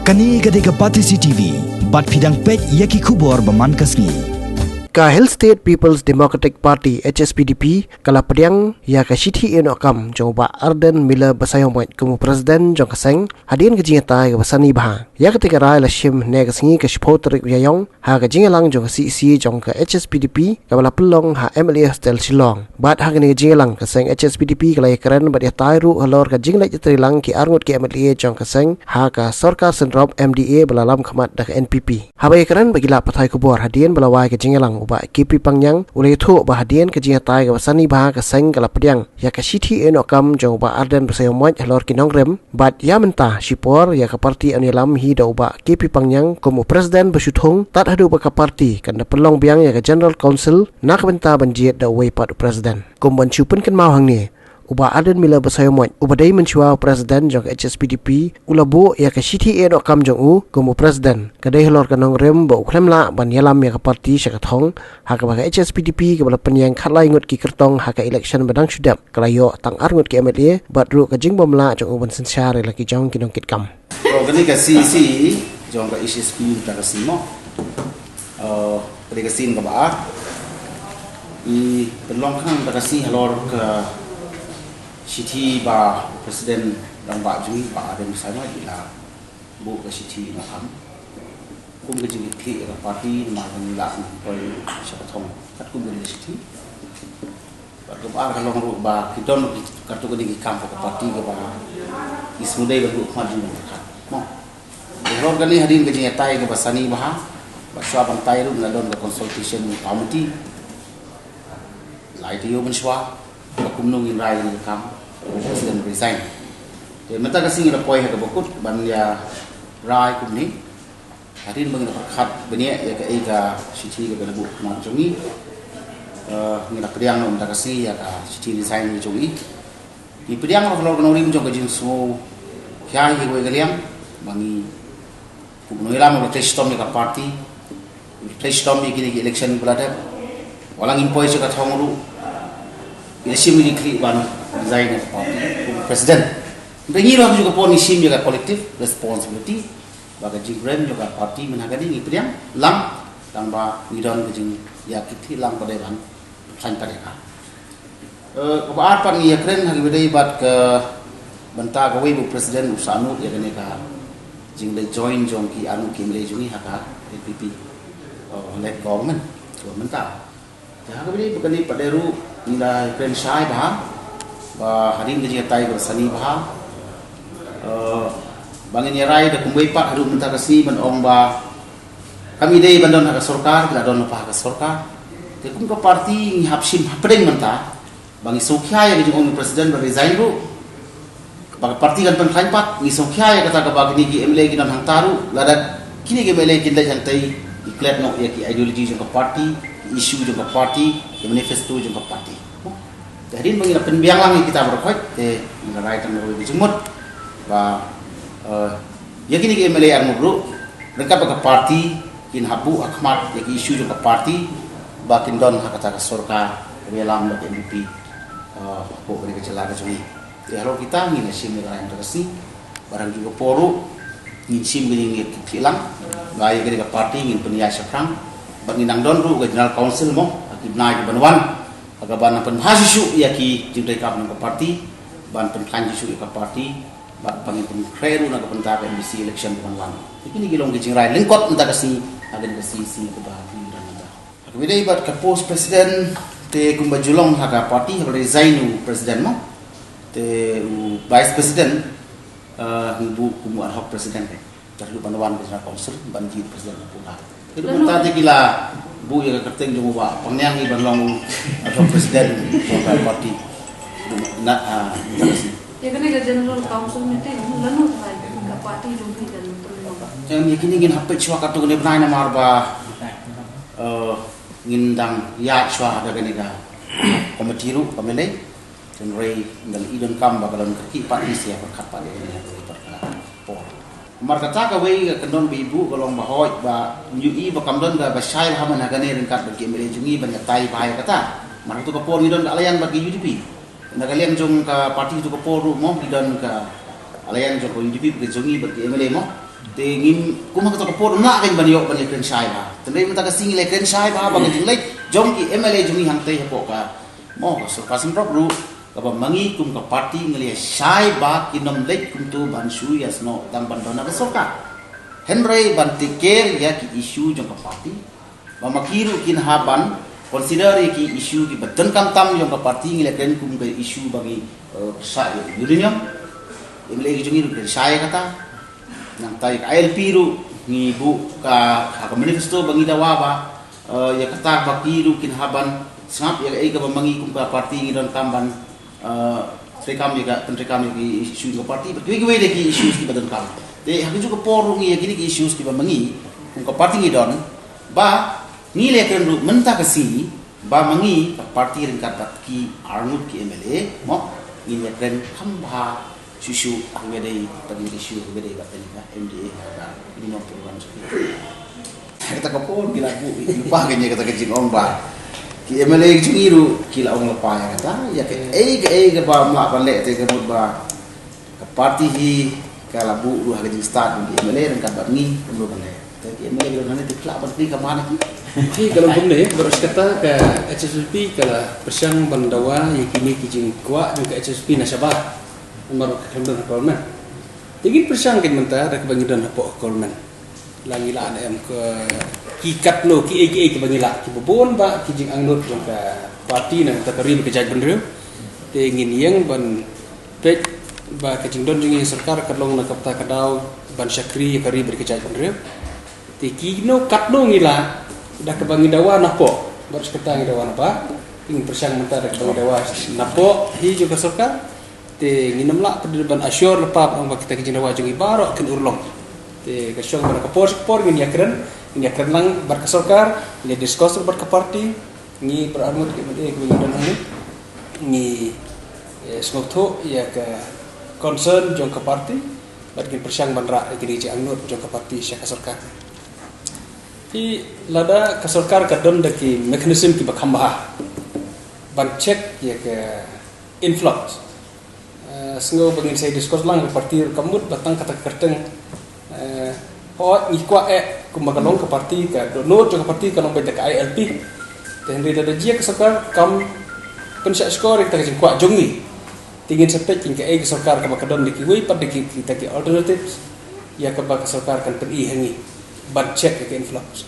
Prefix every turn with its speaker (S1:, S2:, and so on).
S1: Kani gade ke Pati CTV, bat fidang pek yaki kubor baman kasni.
S2: Kahel State People's Democratic Party HSPDP kala pediang ya ka Shithi Enokam jongba Arden Miller basayomot kumu presiden jong kaseng hadin ke jingata ke basani bah ya ketika rai la shim ne ka singi ke shpotrik yayong ha ka jingalang jong CC jong ka HSPDP ka bala pelong ha MLA Hostel Shillong bat ha ni jingalang kaseng HSPDP kala keren bat ya tairu halor ka jinglai trilang ki arngut ki MLA jong kaseng ha ka Sarkar Sendrop MDA balalam khamat dak NPP ha bai keren bagila pathai kubor hadin balawai ke jingalang ba kipi pangyang ulai thu bahadian ke jinga tai ke basani bah ke seng kala pediang ya ka Shithi Enokam jong ba Arden basayomot halor kinongrem bat ya mentah sipor ya ka parti anilam hi dau ba kipi pangyang kumu presiden besuthung tat hadu ba ka parti kan pelong biang ya ka General Council nak benta banjiet da wei pat presiden kum ban chupen kan mau hang ni uba Arden Miller basayomot ubadai menchua presiden jong HSPDP ulabo ya ka Shithi Enokam jong u kumu presiden kadai halor kanong rem bo khlemla ban yalam ya ka parti syakathong ha ka ba HSPDP ke bala penyang khatlai ngut ki kertong ha ka election badang sudap kalayo tang ar ngut ki MLA bat ru ka jing bomla jong uban sensyare laki jong kinong kit kam
S3: Gani ka CC jong ka HSP ta ka simo ka sin ka ba I pelong khang ta ka si halor ka Shithi ba presiden dang ba jui ba Arden sama ila bu ka Shithi Enokam kum ke jing ki ka parti ma kan la koi syakathong kat kum ke Shithi ba ka ba ka long ru ba kidon ka tu ke di kam ka parti ka ba ismudai ka bu ma jing ka mo Ror gani hadin ke jing tai ka basani ba ba swa bang tai ru na don ka consultation committee lai ti yo ban swa ba kumnong in rai ni kam presiden resign de mata ka singi la poi ha ka bokut ban ya rai kum ni hadin bang na khat bani ya ka Shithi ka belabu ma jongi ni la priang no mata ka si ya ka Shithi resign ni jongi ni priang ro lo no rim jong ka jing so kya hi go galiam bangi kumno ila mo test tom ni ka party test tom ni ki election bulada walang impoi ka thongru Isim ini kri ban design party presiden. Bengi ram juga pon isim juga collective responsibility baga jingrem juga parti menagani ni priang lang tang ba ngidon jing ya kiti lang pada ban san pada ka. Kebaat pan ya kren hagi bedai bat ke benta gawe bu presiden usanu ya kene ka jing le join jong ki anu kim le jungi haka NPP led government so menta. Ya hagi bedai bukan ni paderu nila kren syai bah ba hadin ke jitai bersani bah bangin yarai da kumbai pak hadu menta kasi ban ong ba kami dei bandon hak sarkar kala don pa hak sarkar te kum ka parti ni hapsim hapdeng menta bangi sokhya ya jong presiden ba resign ru ba parti kan pan khain pat ni sokhya ya kata ka ba ni ki MLA ki don hang taru lada kini ke MLA kin da jantai iklat no ya ki ideology jong ka parti isu jong ka parti ke manifesto jong ka parti jadi mengira penbiang lang kita berkhot te ngarai tan ro bijumut ba ya kini ke MLA ar mubru mereka ka parti kin habu akhmat ya ki isu jong ka parti ba kin don hakata ka sarkar relam da MP ko ke cela ka jui ya ro kita ngin sim ngarai tan kasi barang juga poru ngin sim ngin kilang ba ya ke parti ngin penia sakrang banginang don ru ke General Council mo akibnai ke banwan agaban pen hasisu ya ki jidai kap ng parti ban pen kanjisu ka parti ban pangin pen kreru na kapenta ka MBC election banwan ikini gilong gi jingrai lengkot enta kasi agen kasi si ke ba rinda akibidai bat ka post president te kumbajulong haka parti resign president mo te vice president bu kumu ad hoc president terlu banwan ke Council ban ji president pula itu tadi gila bu ya kerteng jong ba pangyang iban long atau presiden lokal parti na
S4: ya kan ada General Council ni teh lanu ka parti jong ki dan tulong
S3: yang yakini ngin hape chwa ka to ne bnai na marba ngindang ya chwa ada gani ga komiti ru pamele jenrei ngal idon kam ba kalon ki parti sia perkat pa ne por mar kata ka wei ka kandon bibu kolong bahoi ba nyui ba kamdon ga ba syai haman hagane ringkat bagi MLA jungi ban tai bahaya kata mar tu ka por ngidon alayan bagi UDP nagalian jong ka parti tu ka por mo ngidon ka alayan jong UDP bagi jungi bagi MLA mo Tengin kuma ka por na kan banyo ban le kren sai ba. Tendai mata ka sing le kren sai ba bang jing lai jong ki MLA jungi hang tei hapo ka. Mo ka so kasim prop ru ka ba mangi kum ka parti ngeli sai ba kinom lek kum tu ban su ya sno dang ban dona ka soka. Henry ban tiker ya ki isu jong ka parti. Ba makiru kin haban consider ki isu ki badan kam tam jong ka parti ngeli kren kum ka isu bagi sai yurinyam. MLA jungi ru kren sai kata nang tayo ILP ru ni bu ka manifesto bangi dawa ba ya kata bakiru kinhaban sangap ya ai ka mangi kum ka parti ngidon kamban trekam ya trekam ki isu ka parti begitu we ki isu ki badan kam te hakin juga poru ngi ya kini ki isu ki mangi kum ka parti ngidon ba ni le kan ru menta ka si ba mangi ka parti ring ka ki arnut ki MLA mo ni le kan khamba susu ang gede pagi isu gede baten ka MDA ka ini no program sekali kita kapon gila bu lupa kanya kata kecing ong ba ki MLA jungiru kila ong lepa ya kata ya ke ba ma balik te ke ba ke parti hi kala bu lu ha start di MLA dan ka bangi lu balik te ki MLA lu nanti klak parti ka mana
S5: ki kalau benda baros kata ke HSP kala persang bandawa yakini kijing kuat dengan HSP Nasabah nomor kemben kolmen tingin persang kin mentah dak bangidan hapo kolmen langila am ke kikat no ki ke bangila ki bobon ba kijing angnut jong ka parti nang takari bekejaj bendeu tingin yang ban pek ba kijing don jing sarkar kadlong na kapta kadau ban syakri kari bekejaj bendeu ti no kat no ngila dak bangidawa napo baru kata ngidawa apa tingin persang mentah dak bangidawa napo hi juga sarkar te nginam la pederban asyur lepa ang kita kijing dawa jung ibarok ken urlong te kasyong bar kapor ngin yakren lang bar kasorkar ni diskus bar ka parti ni beramut ke mede ke dan ni smokto ya ke concern jong ka parti bar kin persyang banra ke ji angnut jong ka parti sya kasorkar ti lada kasorkar ka don daki mekanisme ki bakhambah ban check ya ke influx sengo bangin saya diskus lang parti kamut batang kata kerteng hot ikwa kumagalong ke parti ka dono ke parti kalong beda ka ILP dan rida da jia kesakar kam pensyak skor kita kajing kwa jongi tingin sepet king ke kesakar ka bakadon dikiwi pad kita ki alternatives ya ka bakasakar kan pen i hangi budget ke influx